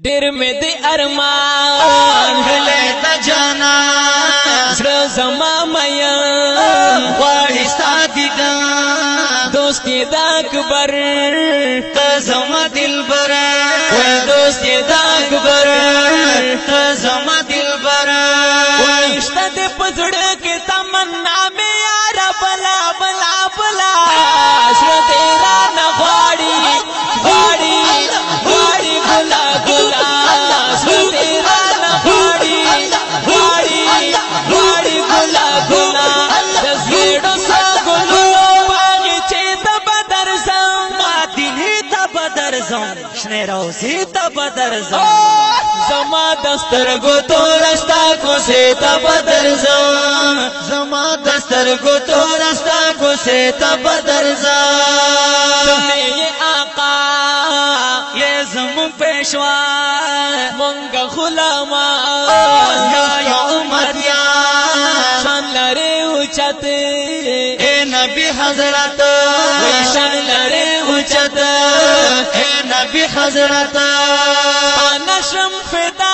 ډېر مې د ارمان هله د جانا زړه زما میا غواړي ستا دیدن دوست یې د اکبر ته زما دلبر وای دوست یې د اکبر ته زما دلبر وای شته د په زړه کې تمنا مې یار بلا بلا بلا زړه دې رانه غواړي غواړي غواړي ګلا ګلا زړه دې رانه غواړي غواړي غواړي ګلا ګلا د زړه ساګلو باغې چې ته بدر زم مدینې ته بدر زم شنه روزي ته بدر زم زما دسترګو تورستا کوسه ته بدر زم زما دسترګو تورستا کوسه ته بدر زم تمه آقا یہ زمون پیشوا مونږ غلاما یا امتیا شان لري اوچت اے نبی حضرت شان لري اوچت اے نبی حضرت نشم فدا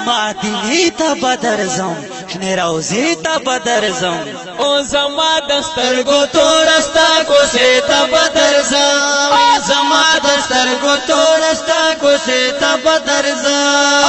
مدینې ته بدر زم شنه روزي ته بدر زم او زما دسترګو تورستا کوسه ته بدر زم زما دسترګو تورستا کوسه ته بدر زم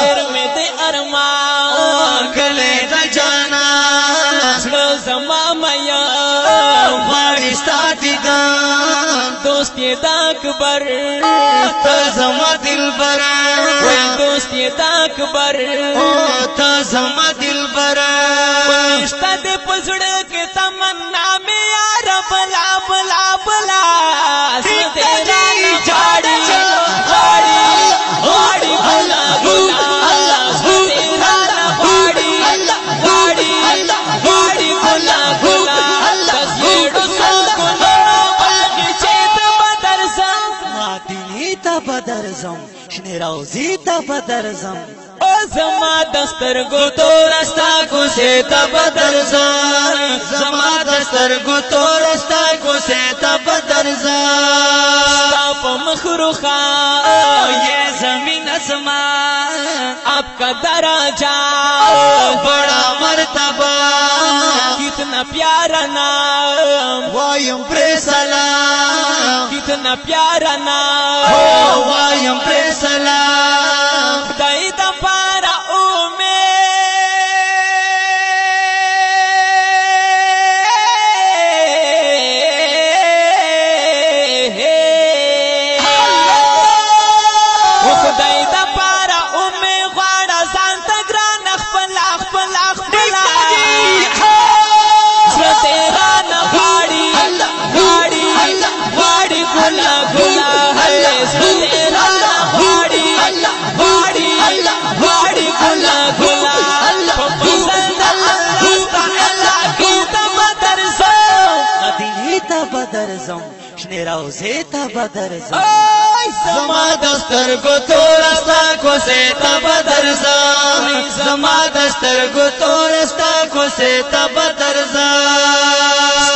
ډېر مې د ارمان کله د جانا زړه زما میا غواړي ستا دیدن دوست یې د اکبر ته زما دلبر وای دوست یې د اکبر ته زما دلبر شته د په زړه کې تمنا مې یار بلا بلا بلا زړه دې رانه غواړي غواړي غواړي ګلا ګلا زړه دې رانه غواړي غواړي غواړي ګلا ګلا د زړه سکونو باغې چې ته بدر زم مدینې ته بدر زم شنه روزي ته بدر زم او زما دسترګو تورستا کوسه ته بدر زم زما دسترګو تورستا کوسه ته بدر زم تا په مخروخا یہ زمین اسمان آپ کا درجہ بڑا مرتبہ کتنا پیارا نام وایم پر سلام کتنا پیارا نام وایم پر سلام خدای د پاره شنه روزي ته بدر زم زما دسترګو تورستا کوسه ته بدر زم زما دسترګو تورستا کوسه ته بدر زم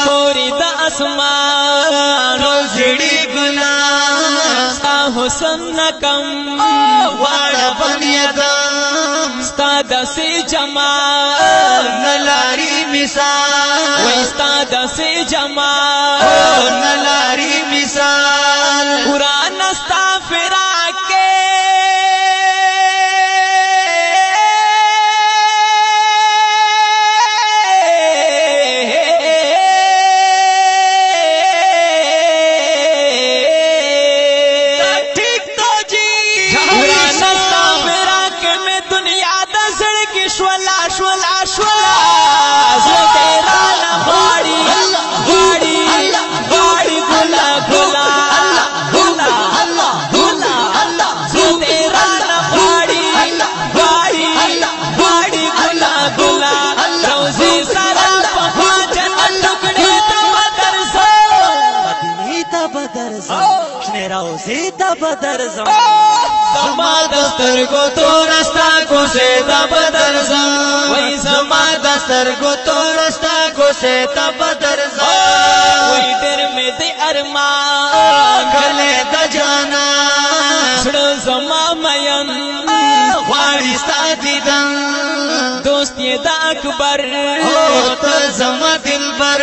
ستوري د اسمان روزړي ګنا ستا حسن نکم واړه بنیادم ستا داسې جمال نلاري مثال وای ستا داسې جمال نلاري مثال قرآن ستا فراق کې ٹھیک تو جی قرآن ستا فراق کې مې دنیا د زړه کې شولا شولا شولا زړه دې رانه غواړي غواړي شنه روزی تا بدرزم زما دسترگو تورستا کوسه تا بدرزم وای زما دسترگو تورستا کوسه تا بدرزم وای ډېر مې د ارمان کله د جانا زړه زما مین غواړي ستا دیدن دوست یې د اکبر او ته زما دلبر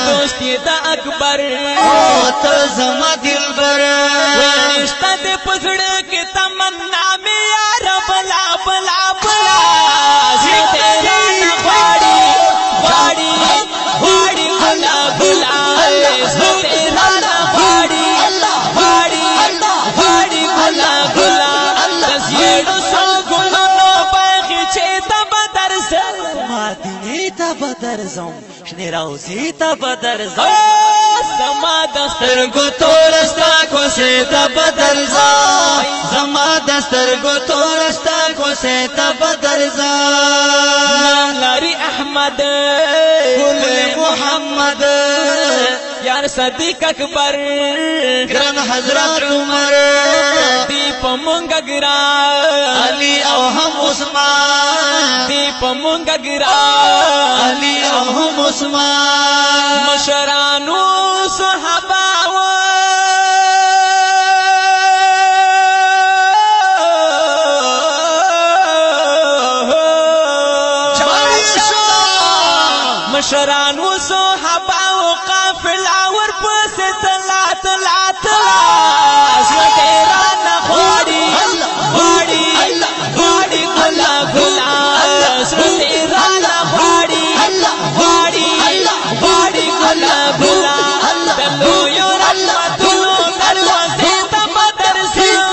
دوست یې د اکبر او ته زما دلبر نشته د پزړه کې تمنا مې یار بلا بلا بلا زه تیرا نه غواړي غواړي غواړي بلا بلا زه تیرا نه غواړي غواړي غواړي بلا بلا تسیړو سو ګلونو باغچې ته بدرځم مدینه ته بدرځم شنه روزي ته بدرځم زما دسترګو تورستا کوسه ته بدرځم زما دسترګو تورستا کوسه ته بدرځم لاري احمد ګل محمد یار صدیق اکبر ګران حضرت عمر دی په مونږه ګران علي او هم عثمان دی په مونږه ګران علي او هم عثمان مشرانو صحابه مشرانو صحابه او قافله ورپس تلا تلا تلا زړه نه غواړي غواړي غواړي ګلا ګلا زړه نه غواړي غواړي غواړي ګلا ګلا دلو یو رحمتونو دروازې ته بدرځم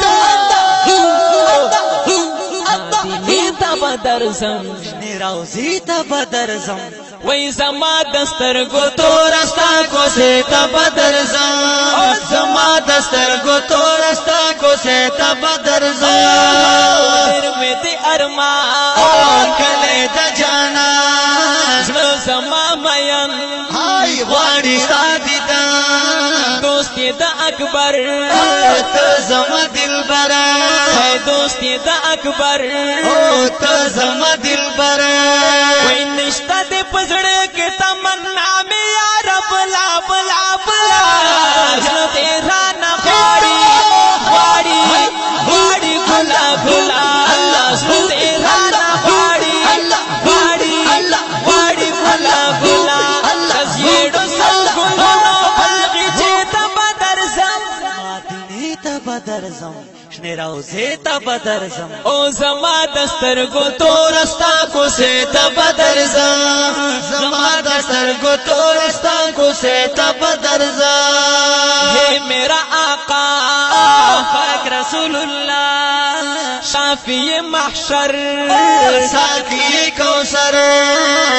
مدینې ته بدرځم روزي ته بدرځم وای زما دسترګو تورستا کوسه ته بدرځم زما دسترګو تورستا کوسه ته بدرځم مې د ارمان کله د جانا زړه زما مین هاي غواړي ستا دیدن دوست یې د اکبر ته زما دلبر دوست یې د اکبر او ته زما دلبر وای نشته د پزړه کې تمنا مې یار بلا بلا بلا زړه تیرا نه غواړي غواړي غواړي ګلا ګلا زړه تیرا نه غواړي غواړي غواړي ګلا ګلا تسیړو سو ګلونو باغچې ته بدرځم مدینه ته بدرځم شنه روزي ته بدرځم او زما دسترګو تورستا کوسه ته بدرځم زما دسترګو تورستا کوسه ته بدرځم ہے میرا آقا پاک رسول اللہ شافی محشر ساقی کوثر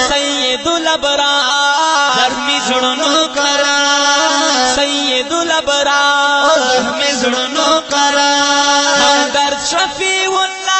سید الابرار زخمی زړونو کرا سید الابرار زخمی زړونو کرا درد شفیع اللہ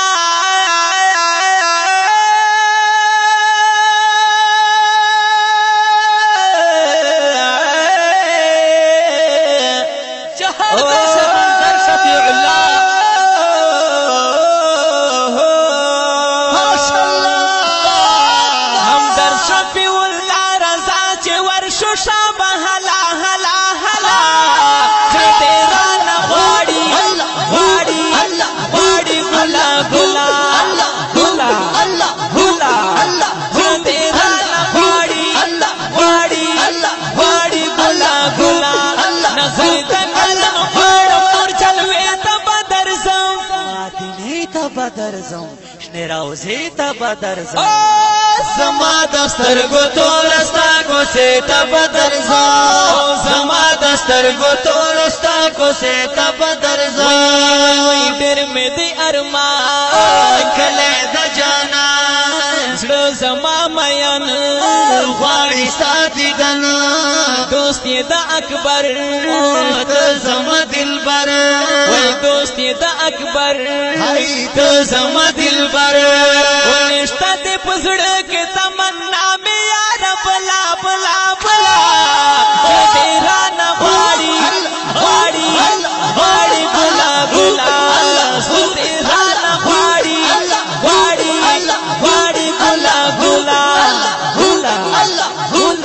بدرځم شنه روزي ته بدرځم زما دسترګو تورستا کوسه ته بدرځم زما دسترګو تورستا کوسه ته بدرځم ډېر مې د ارمان کله د جانا زړه زما مین غواړي ستا دیدن دوست یې د اکبر ته زما دلبر وای دوست یې د اکبر هاي ته زما دلبر ونشته د پزړه کې تمنا مې یار بلا بلا بلا تیرا نه غواړي غواړي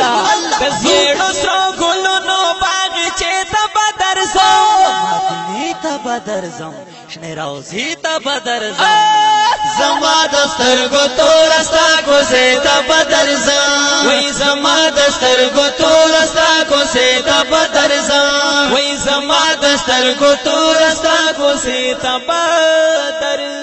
دزیړو سرو ګلونو باغچې ته به درځم مدینې ته به درځم شنې روضې ته به درځم زما د سترګو تور ستا کوڅې ته به درځم وای زما د سترګو تور ستا کوڅې ته به درځم وای زما د سترګو تور ستا کوڅې ته به درځم